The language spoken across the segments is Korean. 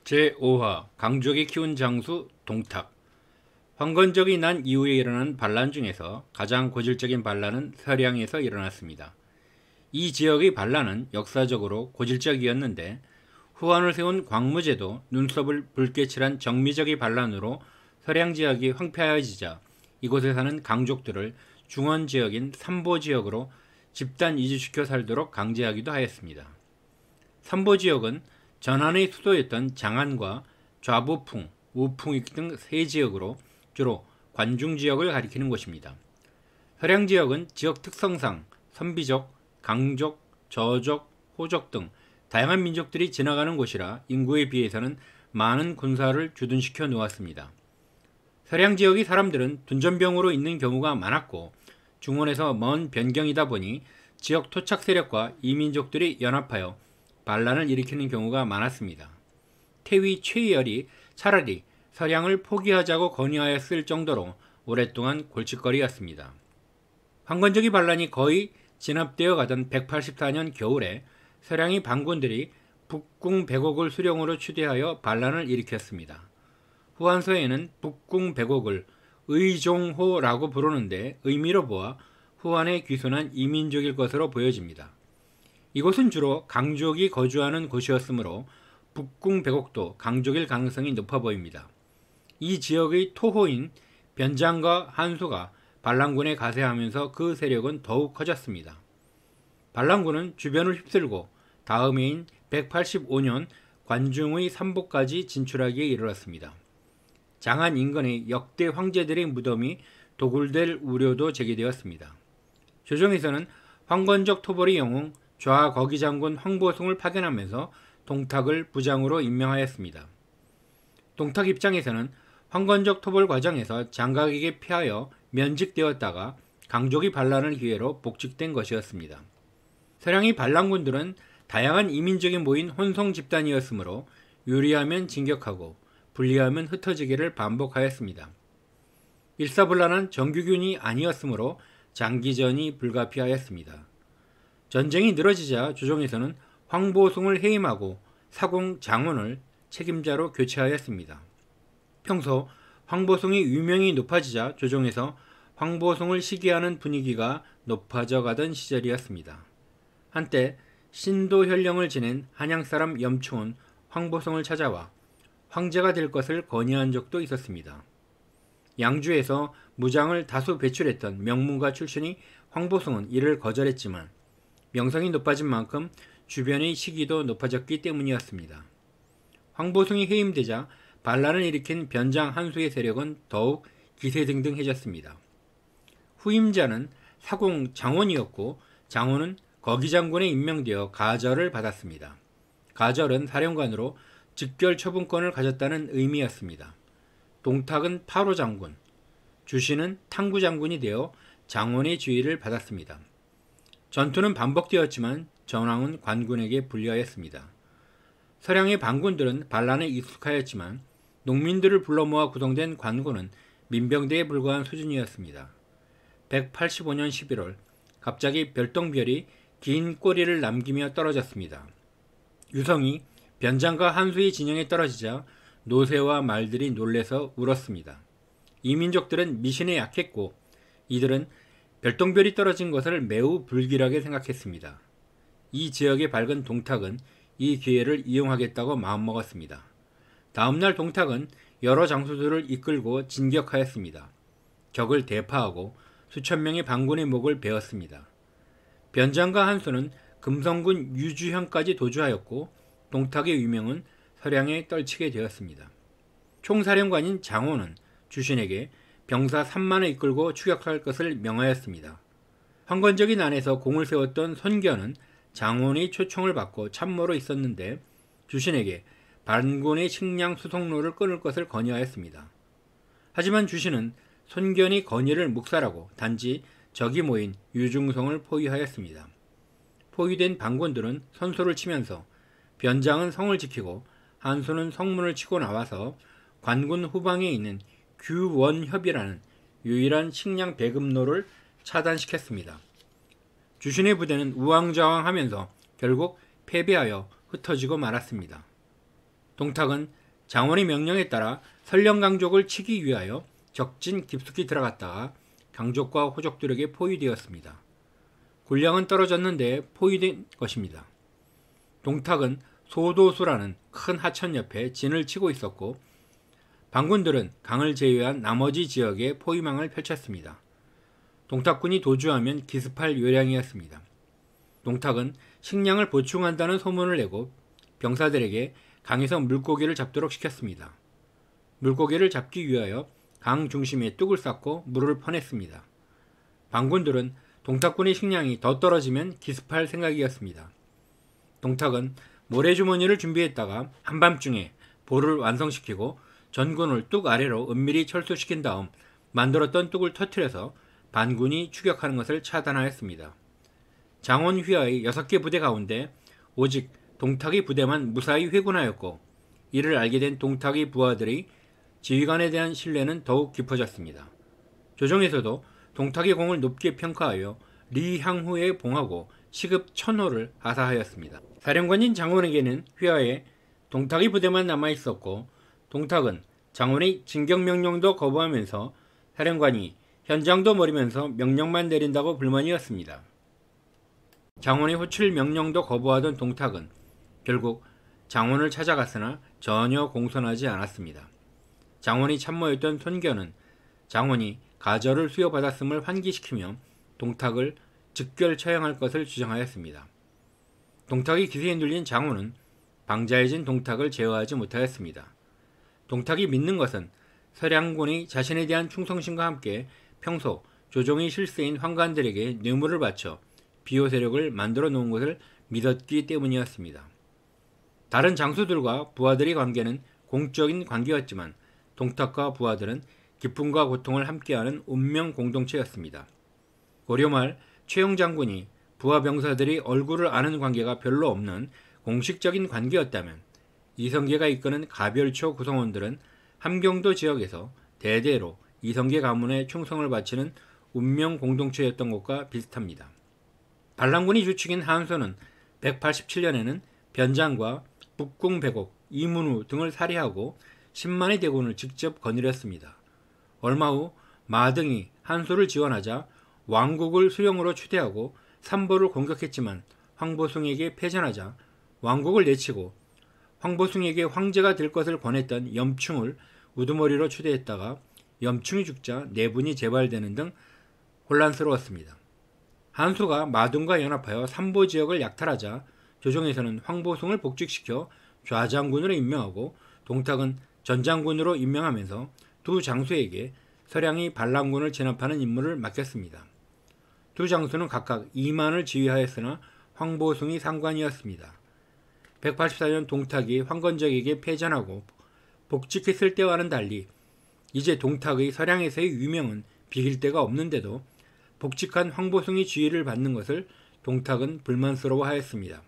제5화 강족이 키운 장수 동탁. 황건적이 난 이후에 일어난 반란 중에서 가장 고질적인 반란은 서량에서 일어났습니다. 이 지역의 반란은 역사적으로 고질적이었는데 후한을 세운 광무제도 눈썹을 붉게 칠한 정미적의 반란으로 서량 지역이 황폐해지자 이곳에 사는 강족들을 중원 지역인 삼보 지역으로 집단 이주시켜 살도록 강제하기도 하였습니다. 삼보 지역은 전한의 수도였던 장안과 좌부풍, 우풍 등 세 지역으로 주로 관중 지역을 가리키는 곳입니다. 서량 지역은 지역 특성상 선비족, 강족, 저족, 호족 등 다양한 민족들이 지나가는 곳이라 인구에 비해서는 많은 군사를 주둔시켜 놓았습니다. 서량 지역의 사람들은 둔전병으로 있는 경우가 많았고 중원에서 먼 변경이다 보니 지역 토착 세력과 이민족들이 연합하여 반란을 일으키는 경우가 많았습니다. 태위 최열이 차라리 서량을 포기하자고 건의하였을 정도로 오랫동안 골칫거리였습니다. 황건적의 반란이 거의 진압되어 가던 184년 겨울에 서량의 반군들이 북궁 백옥을 수령으로 추대하여 반란을 일으켰습니다. 후한서에는 북궁 백옥을 의종호라고 부르는데 의미로 보아 후한에 귀순한 이민족일 것으로 보여집니다. 이곳은 주로 강족이 거주하는 곳이었으므로 북궁 백옥도 강족일 가능성이 높아 보입니다. 이 지역의 토호인 변장과 한수가 반란군에 가세하면서 그 세력은 더욱 커졌습니다. 반란군은 주변을 휩쓸고 다음 해인 185년 관중의 삼보까지 진출하기에 이르렀습니다. 장안 인근의 역대 황제들의 무덤이 도굴될 우려도 제기되었습니다. 조정에서는 황건적 토벌의 영웅 좌거기 장군 황보숭을 파견하면서 동탁을 부장으로 임명하였습니다. 동탁 입장에서는 황건적 토벌 과정에서 장각에게 피하여 면직되었다가 강족이 반란을 기회로 복직된 것이었습니다. 서량의 반란군들은 다양한 이민족이 모인 혼성 집단이었으므로 유리하면 진격하고 불리하면 흩어지기를 반복하였습니다. 일사불란한 정규군이 아니었으므로 장기전이 불가피하였습니다. 전쟁이 늘어지자 조정에서는 황보숭을 해임하고 사공 장원을 책임자로 교체하였습니다. 평소 황보숭의 위명이 높아지자 조정에서 황보숭을 시기하는 분위기가 높아져 가던 시절이었습니다. 한때 신도현령을 지낸 한양사람 염충은 황보숭을 찾아와 황제가 될 것을 건의한 적도 있었습니다. 양주에서 무장을 다수 배출했던 명문가 출신이 황보숭은 이를 거절했지만 명성이 높아진 만큼 주변의 시기도 높아졌기 때문이었습니다. 황보숭이 해임되자 반란을 일으킨 변장 한수의 세력은 더욱 기세등등해졌습니다. 후임자는 사공 장원이었고 장원은 거기 장군에 임명되어 가절을 받았습니다. 가절은 사령관으로 직결 처분권을 가졌다는 의미였습니다. 동탁은 파로 장군, 주신은 탕구 장군이 되어 장원의 지위를 받았습니다. 전투는 반복되었지만 전황은 관군에게 불리하였습니다. 서량의 반군들은 반란에 익숙하였지만 농민들을 불러 모아 구성된 관군은 민병대에 불과한 수준이었습니다. 185년 11월 갑자기 별똥별이 긴 꼬리를 남기며 떨어졌습니다. 유성이 변장과 한수의 진영에 떨어지자 노새와 말들이 놀래서 울었습니다. 이민족들은 미신에 약했고 이들은 별똥별이 떨어진 것을 매우 불길하게 생각했습니다. 이 지역의 밝은 동탁은 이 기회를 이용하겠다고 마음먹었습니다. 다음날 동탁은 여러 장수들을 이끌고 진격하였습니다. 적을 대파하고 수천 명의 반군의 목을 베었습니다. 변장과 한수는 금성군 유주현까지 도주하였고 동탁의 위명은 서량에 떨치게 되었습니다. 총사령관인 장호는 주신에게 병사 3만을 이끌고 추격할 것을 명하였습니다. 황건적이 난에서 공을 세웠던 손견은 장원의 초청을 받고 참모로 있었는데 주신에게 반군의 식량 수송로를 끊을 것을 건의하였습니다. 하지만 주신은 손견의 건의를 묵살하고 단지 적이 모인 유중성을 포위하였습니다. 포위된 반군들은 선소를 치면서 변장은 성을 지키고 한수는 성문을 치고 나와서 관군 후방에 있는 규원협이라는 유일한 식량 배급로를 차단시켰습니다. 주신의 부대는 우왕좌왕하면서 결국 패배하여 흩어지고 말았습니다. 동탁은 장원의 명령에 따라 설령강족을 치기 위하여 적진 깊숙이 들어갔다가 강족과 호족들에게 포위되었습니다. 군량은 떨어졌는데 포위된 것입니다. 동탁은 소도수라는 큰 하천 옆에 진을 치고 있었고 반군들은 강을 제외한 나머지 지역에 포위망을 펼쳤습니다. 동탁군이 도주하면 기습할 요량이었습니다. 동탁은 식량을 보충한다는 소문을 내고 병사들에게 강에서 물고기를 잡도록 시켰습니다. 물고기를 잡기 위하여 강 중심에 뚝을 쌓고 물을 퍼냈습니다. 반군들은 동탁군의 식량이 더 떨어지면 기습할 생각이었습니다. 동탁은 모래주머니를 준비했다가 한밤중에 볼을 완성시키고 전군을 뚝 아래로 은밀히 철수시킨 다음 만들었던 뚝을 터뜨려서 반군이 추격하는 것을 차단하였습니다. 장원 휘하의 6개 부대 가운데 오직 동탁의 부대만 무사히 회군하였고 이를 알게 된 동탁의 부하들의 지휘관에 대한 신뢰는 더욱 깊어졌습니다. 조정에서도 동탁의 공을 높게 평가하여 리향후에 봉하고 시급 1000호를 하사하였습니다. 사령관인 장원에게는 휘하에 동탁의 부대만 남아있었고 동탁은 장원의 진격명령도 거부하면서 사령관이 현장도 모르면서 명령만 내린다고 불만이었습니다. 장원의 호출 명령도 거부하던 동탁은 결국 장원을 찾아갔으나 전혀 공손하지 않았습니다. 장원이 참모였던 손견은 장원이 가절을 수여받았음을 환기시키며 동탁을 즉결 처형할 것을 주장하였습니다. 동탁이 기세에 눌린 장원은 방자해진 동탁을 제어하지 못하였습니다. 동탁이 믿는 것은 서량군이 자신에 대한 충성심과 함께 평소 조정의 실세인 환관들에게 뇌물을 바쳐 비호 세력을 만들어 놓은 것을 믿었기 때문이었습니다. 다른 장수들과 부하들의 관계는 공적인 관계였지만 동탁과 부하들은 기쁨과 고통을 함께하는 운명 공동체였습니다. 고려 말 최영 장군이 부하 병사들이 얼굴을 아는 관계가 별로 없는 공식적인 관계였다면 이성계가 이끄는 가별초 구성원들은 함경도 지역에서 대대로 이성계 가문에 충성을 바치는 운명 공동체였던 것과 비슷합니다. 반란군이 주축인 한소는 187년에는 변장과 북궁백옥, 이문우 등을 살해하고 10만의 대군을 직접 거느렸습니다. 얼마 후 마등이 한소를 지원하자 왕국을 수령으로 추대하고 삼보를 공격했지만 황보숭에게 패전하자 왕국을 내치고 황보숭에게 황제가 될 것을 권했던 염충을 우두머리로 추대했다가 염충이 죽자 내분이 재발되는 등 혼란스러웠습니다. 한소가 마등과 연합하여 삼보 지역을 약탈하자 조정에서는 황보숭을 복직시켜 좌장군으로 임명하고 동탁은 전장군으로 임명하면서 두 장수에게 서량이 반란군을 진압하는 임무를 맡겼습니다. 두 장수는 각각 2만을 지휘하였으나 황보숭이 상관이었습니다. 184년 동탁이 황건적에게 패전하고 복직했을 때와는 달리 이제 동탁의 서량에서의 유명은 비길 데가 없는데도 복직한 황보숭이 지휘를 받는 것을 동탁은 불만스러워하였습니다.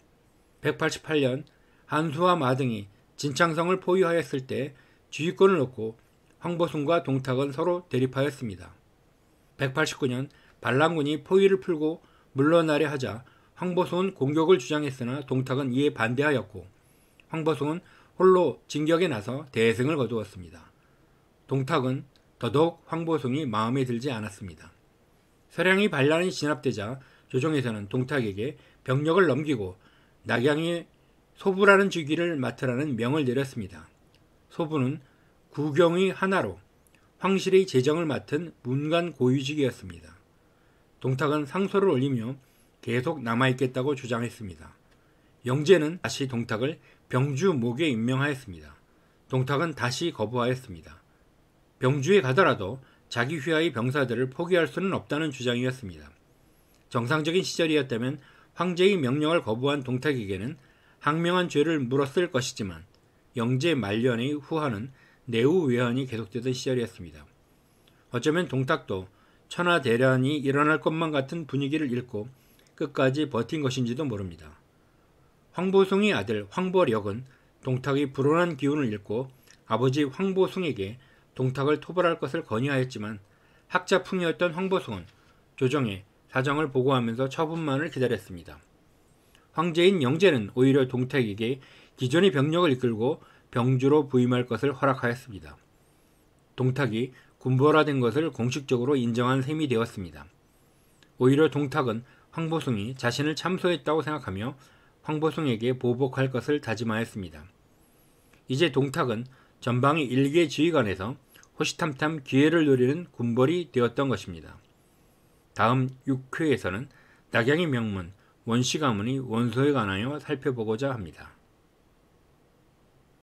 188년 한수와 마등이 진창성을 포위하였을 때 지휘권을 놓고 황보숭과 동탁은 서로 대립하였습니다. 189년 반란군이 포위를 풀고 물러나려 하자 황보숭은 공격을 주장했으나 동탁은 이에 반대하였고 황보숭은 홀로 진격에 나서 대승을 거두었습니다. 동탁은 더더욱 황보숭이 마음에 들지 않았습니다. 서량이 반란이 진압되자 조정에서는 동탁에게 병력을 넘기고 낙양의 소부라는 직위를 맡으라는 명을 내렸습니다. 소부는 구경의 하나로 황실의 재정을 맡은 문관 고위직이었습니다. 동탁은 상소를 올리며 계속 남아있겠다고 주장했습니다. 영제는 다시 동탁을 병주 목에 임명하였습니다. 동탁은 다시 거부하였습니다. 병주에 가더라도 자기 휘하의 병사들을 포기할 수는 없다는 주장이었습니다. 정상적인 시절이었다면 황제의 명령을 거부한 동탁에게는 항명한 죄를 물었을 것이지만 영제 말년의 후하는 내후 외환이 계속되던 시절이었습니다. 어쩌면 동탁도 천하대란이 일어날 것만 같은 분위기를 읽고 끝까지 버틴 것인지도 모릅니다. 황보숭의 아들 황보력은 동탁의 불온한 기운을 읽고 아버지 황보숭에게 동탁을 토벌할 것을 건의하였지만 학자풍이었던 황보숭은 조정에 사정을 보고하면서 처분만을 기다렸습니다. 황제인 영제는 오히려 동탁에게 기존의 병력을 이끌고 병주로 부임할 것을 허락하였습니다. 동탁이 군보라된 것을 공식적으로 인정한 셈이 되었습니다. 오히려 동탁은 황보숭이 자신을 참소했다고 생각하며 황보숭에게 보복할 것을 다짐하였습니다. 이제 동탁은 전방위 일개 지휘관에서 호시탐탐 기회를 노리는 군벌이 되었던 것입니다. 다음 6회에서는 낙양의 명문 원시 가문이 원소에 관하여 살펴보고자 합니다.